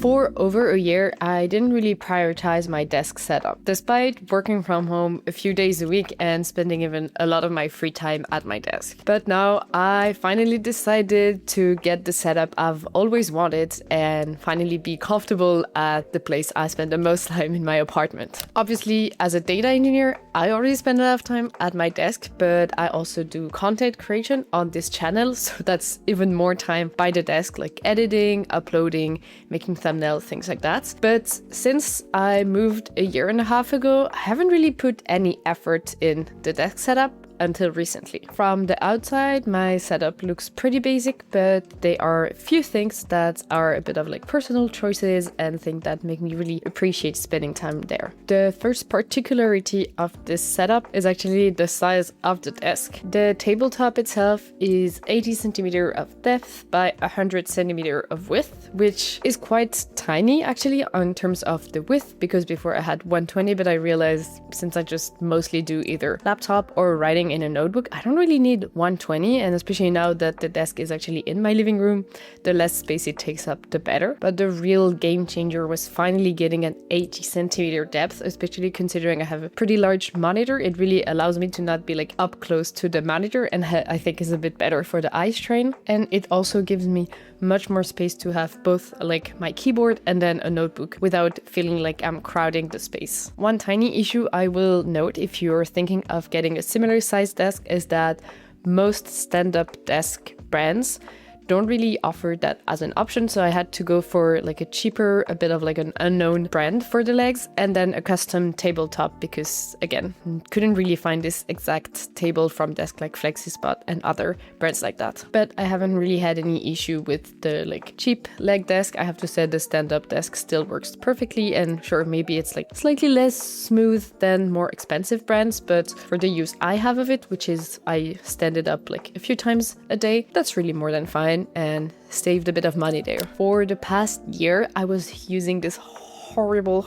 For over a year, I didn't really prioritize my desk setup, despite working from home a few days a week and spending even a lot of my free time at my desk. But now I finally decided to get the setup I've always wanted and finally be comfortable at the place I spend the most time in my apartment. Obviously, as a data engineer, I already spend a lot of time at my desk, but I also do content creation on this channel, so that's even more time by the desk, like editing, uploading, making thumbnails, things like that. But since I moved a year and a half ago, I haven't really put any effort in the desk setup until recently. From the outside, my setup looks pretty basic, but there are a few things that are a bit of like personal choices and things that make me really appreciate spending time there. The first particularity of this setup is actually the size of the desk. The tabletop itself is 80 centimeter of depth by 100 centimeter of width, which is quite tiny actually in terms of the width, because before I had 120, but I realized since I just mostly do either laptop or writing in a notebook, I don't really need 120, and especially now that the desk is actually in my living room, the less space it takes up, the better. But the real game changer was finally getting an 80 centimeter depth, especially considering I have a pretty large monitor. It really allows me to not be like up close to the monitor, and I think is a bit better for the eye strain. And it also gives me much more space to have both like my keyboard and then a notebook without feeling like I'm crowding the space. One tiny issue I will note if you're thinking of getting a similar size desk is that most stand-up desk brands don't really offer that as an option, so I had to go for like a cheaper, a bit of like an unknown brand for the legs, and then a custom tabletop because again, couldn't really find this exact table from desk like FlexiSpot and other brands like that. But I haven't really had any issue with the like cheap leg desk. I have to say the stand-up desk still works perfectly, and sure, maybe it's like slightly less smooth than more expensive brands, but for the use I have of it, which is I stand it up like a few times a day, that's really more than fine and saved a bit of money there. For the past year, I was using this horrible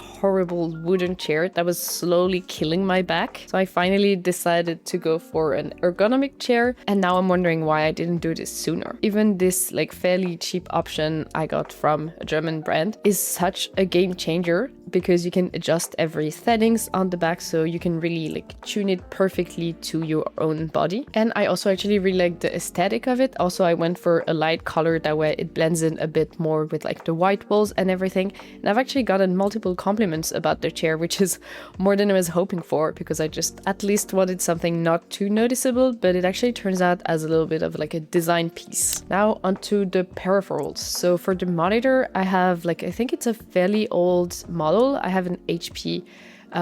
wooden chair that was slowly killing my back. So I finally decided to go for an ergonomic chair, and now I'm wondering why I didn't do this sooner. Even this like fairly cheap option I got from a German brand is such a game changer because you can adjust every settings on the back, so you can really like tune it perfectly to your own body. And I also actually really like the aesthetic of it. Also, I went for a light color, that way it blends in a bit more with like the white walls and everything. And I've actually gotten multiple compliments about the chair, which is more than I was hoping for, because I just at least wanted something not too noticeable, but it actually turns out as a little bit of like a design piece. Now onto the peripherals. So for the monitor, I have like, I think it's a fairly old model. I have an HP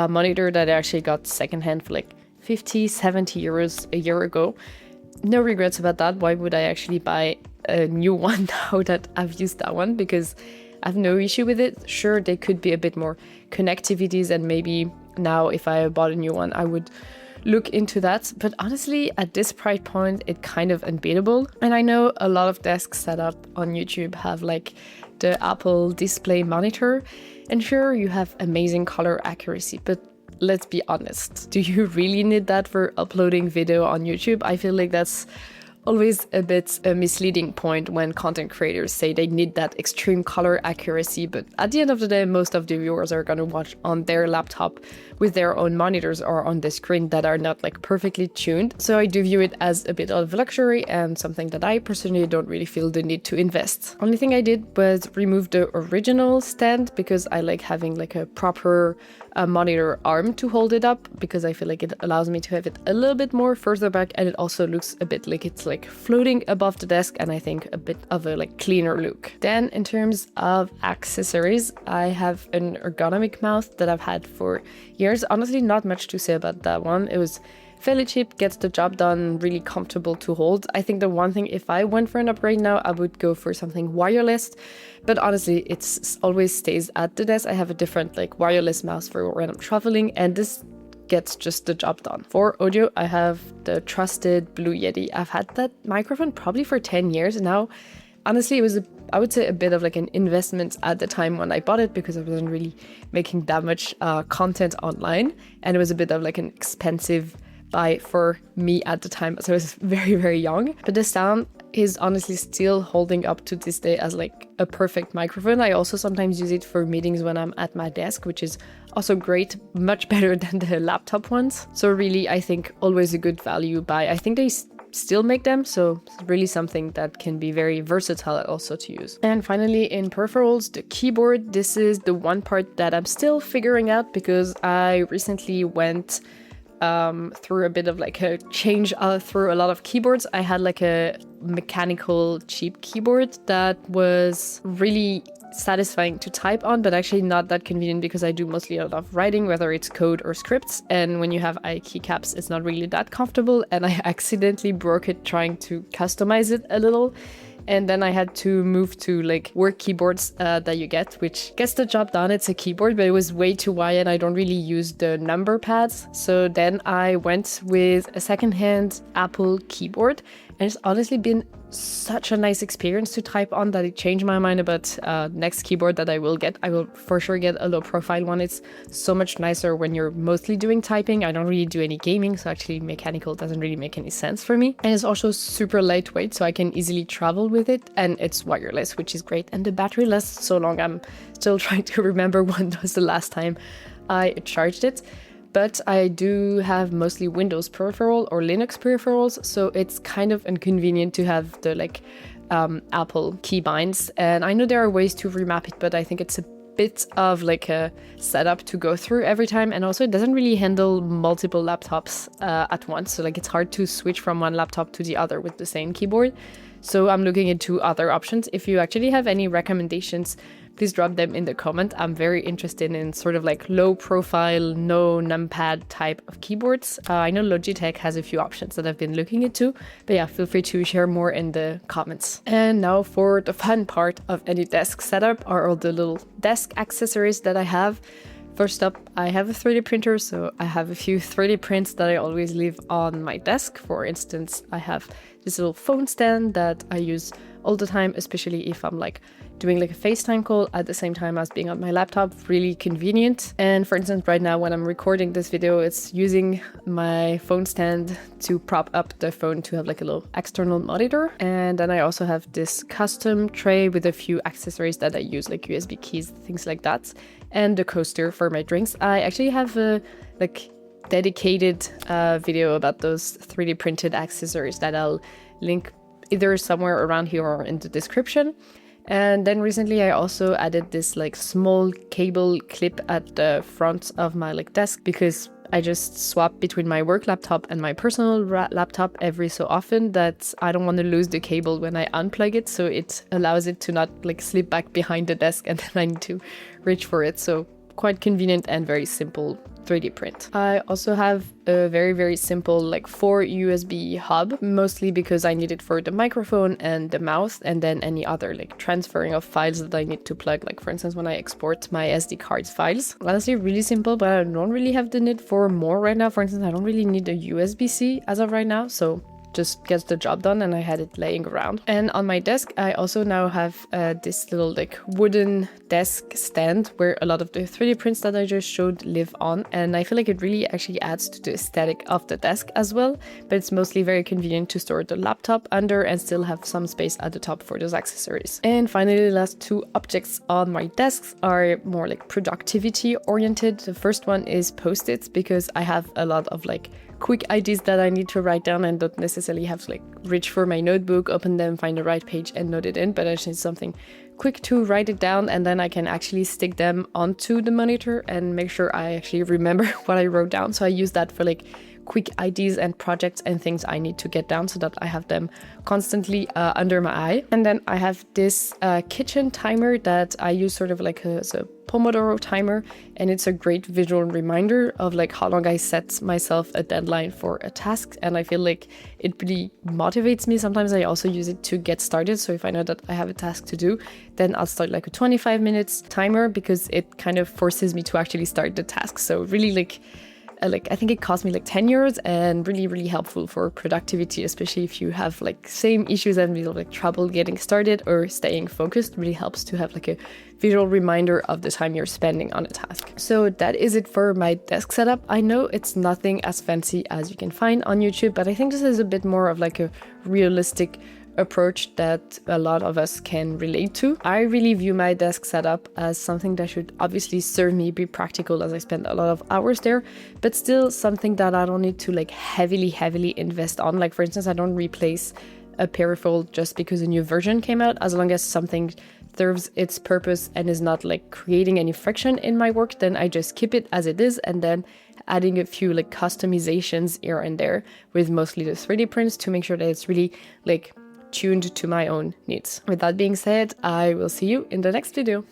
monitor that I actually got secondhand for like 50, 70 euros a year ago. No regrets about that. Why would I actually buy a new one now that I've used that one? Because I have no issue with it. Sure, there could be a bit more connectivities, and maybe now if I bought a new one, I would look into that. But honestly, at this price point, it's kind of unbeatable. And I know a lot of desks set up on YouTube have like the Apple display monitor. And sure, you have amazing color accuracy, but let's be honest, do you really need that for uploading video on YouTube? I feel like that's always a bit a misleading point when content creators say they need that extreme color accuracy, but at the end of the day, most of the viewers are going to watch on their laptop with their own monitors or on the screen that are not like perfectly tuned. So I do view it as a bit of luxury and something that I personally don't really feel the need to invest. Only thing I did was remove the original stand because I like having like a proper monitor arm to hold it up, because I feel like it allows me to have it a little bit more further back, and it also looks a bit like it's like floating above the desk, and I think a bit of a like cleaner look. Then in terms of accessories, I have an ergonomic mouse that I've had for years. Honestly, not much to say about that one. It was fairly cheap, gets the job done, really comfortable to hold. I think the one thing, if I went for an upgrade now, I would go for something wireless, but honestly, it's always stays at the desk. I have a different like wireless mouse for when I'm traveling, and this gets just the job done. For audio, I have the trusted Blue Yeti. I've had that microphone probably for 10 years now. Honestly, it was I would say a bit of like an investment at the time when I bought it, because I wasn't really making that much content online, and it was a bit of like an expensive buy for me at the time, so I was very, very young. But the sound is honestly still holding up to this day as like a perfect microphone. I also sometimes use it for meetings when I'm at my desk, which is also great, much better than the laptop ones. So really, I think always a good value buy. I think they still make them, so it's really something that can be very versatile also to use. And finally, in peripherals, the keyboard. This is the one part that I'm still figuring out because I recently went through a bit of like a change through a lot of keyboards. I had like a mechanical cheap keyboard that was really satisfying to type on, but actually not that convenient because I do mostly a lot of writing, whether it's code or scripts. And when you have keycaps, it's not really that comfortable. And I accidentally broke it trying to customize it a little. And then I had to move to like work keyboards that you get, which gets the job done. It's a keyboard, but it was way too wide and I don't really use the number pads. So then I went with a secondhand Apple keyboard, and it's honestly been such a nice experience to type on that it changed my mind about next keyboard that I will get. I will for sure get a low profile one. It's so much nicer when you're mostly doing typing. I don't really do any gaming, so actually mechanical doesn't really make any sense for me. And it's also super lightweight, so I can easily travel with it, and it's wireless, which is great. And the battery lasts so long. I'm still trying to remember when was the last time I charged it. But I do have mostly Windows peripheral or Linux peripherals, so it's kind of inconvenient to have the like Apple keybinds. And I know there are ways to remap it, but I think it's a bit of like a setup to go through every time. And also it doesn't really handle multiple laptops at once. So like it's hard to switch from one laptop to the other with the same keyboard. So I'm looking into other options. If you actually have any recommendations, please drop them in the comment. I'm very interested in sort of like low profile, no numpad type of keyboards. I know Logitech has a few options that I've been looking into, but yeah, feel free to share more in the comments. And now for the fun part of any desk setup are all the little desk accessories that I have. First up, I have a 3D printer, so I have a few 3D prints that I always leave on my desk. For instance, I have this little phone stand that I use all the time, especially if I'm like doing like a FaceTime call at the same time as being on my laptop. Really convenient. And for instance, right now when I'm recording this video, it's using my phone stand to prop up the phone to have like a little external monitor. And then I also have this custom tray with a few accessories that I use, like USB keys, things like that, and the coaster for my drinks. I actually have a like dedicated video about those 3D printed accessories that I'll link either somewhere around here or in the description. And then recently I also added this like small cable clip at the front of my like desk, because I just swap between my work laptop and my personal laptop every so often that I don't want to lose the cable when I unplug it. So it allows it to not like slip back behind the desk and then I need to reach for it. So quite convenient and very simple 3D print. I also have a very, very simple like 4 USB hub, mostly because I need it for the microphone and the mouse, and then any other like transferring of files that I need to plug, like for instance when I export my SD cards files. Honestly, really simple, but I don't really have the need for more right now. For instance, I don't really need a USB-C as of right now, so just gets the job done, and I had it laying around. And on my desk, I also now have this little like wooden desk stand where a lot of the 3D prints that I just showed live on. And I feel like it really actually adds to the aesthetic of the desk as well. But it's mostly very convenient to store the laptop under and still have some space at the top for those accessories. And finally, the last 2 objects on my desks are more like productivity oriented. The first one is Post-its, because I have a lot of like quick ideas that I need to write down and don't necessarily have to like reach for my notebook, open them, find the right page and note it in, but I just need something quick to write it down, and then I can actually stick them onto the monitor and make sure I actually remember what I wrote down. So I use that for like quick ideas and projects and things I need to get down so that I have them constantly under my eye. And then I have this kitchen timer that I use sort of like as a Pomodoro timer, and it's a great visual reminder of like how long I set myself a deadline for a task, and I feel like it really motivates me. Sometimes I also use it to get started, so if I know that I have a task to do, then I'll start like a 25 minutes timer, because it kind of forces me to actually start the task. So really like I think it cost me like 10 euros, and really, really helpful for productivity, especially if you have like same issues and like trouble getting started or staying focused. Really helps to have like a visual reminder of the time you're spending on a task. So that is it for my desk setup. I know it's nothing as fancy as you can find on YouTube, but I think this is a bit more of like a realistic approach that a lot of us can relate to. I really view my desk setup as something that should obviously serve me, be practical, as I spend a lot of hours there, but still something that I don't need to like heavily invest on. Like for instance, I don't replace a peripheral just because a new version came out. As long as something serves its purpose and is not like creating any friction in my work, then I just keep it as it is, and then adding a few like customizations here and there with mostly the 3D prints to make sure that it's really like tuned to my own needs. With that being said, I will see you in the next video.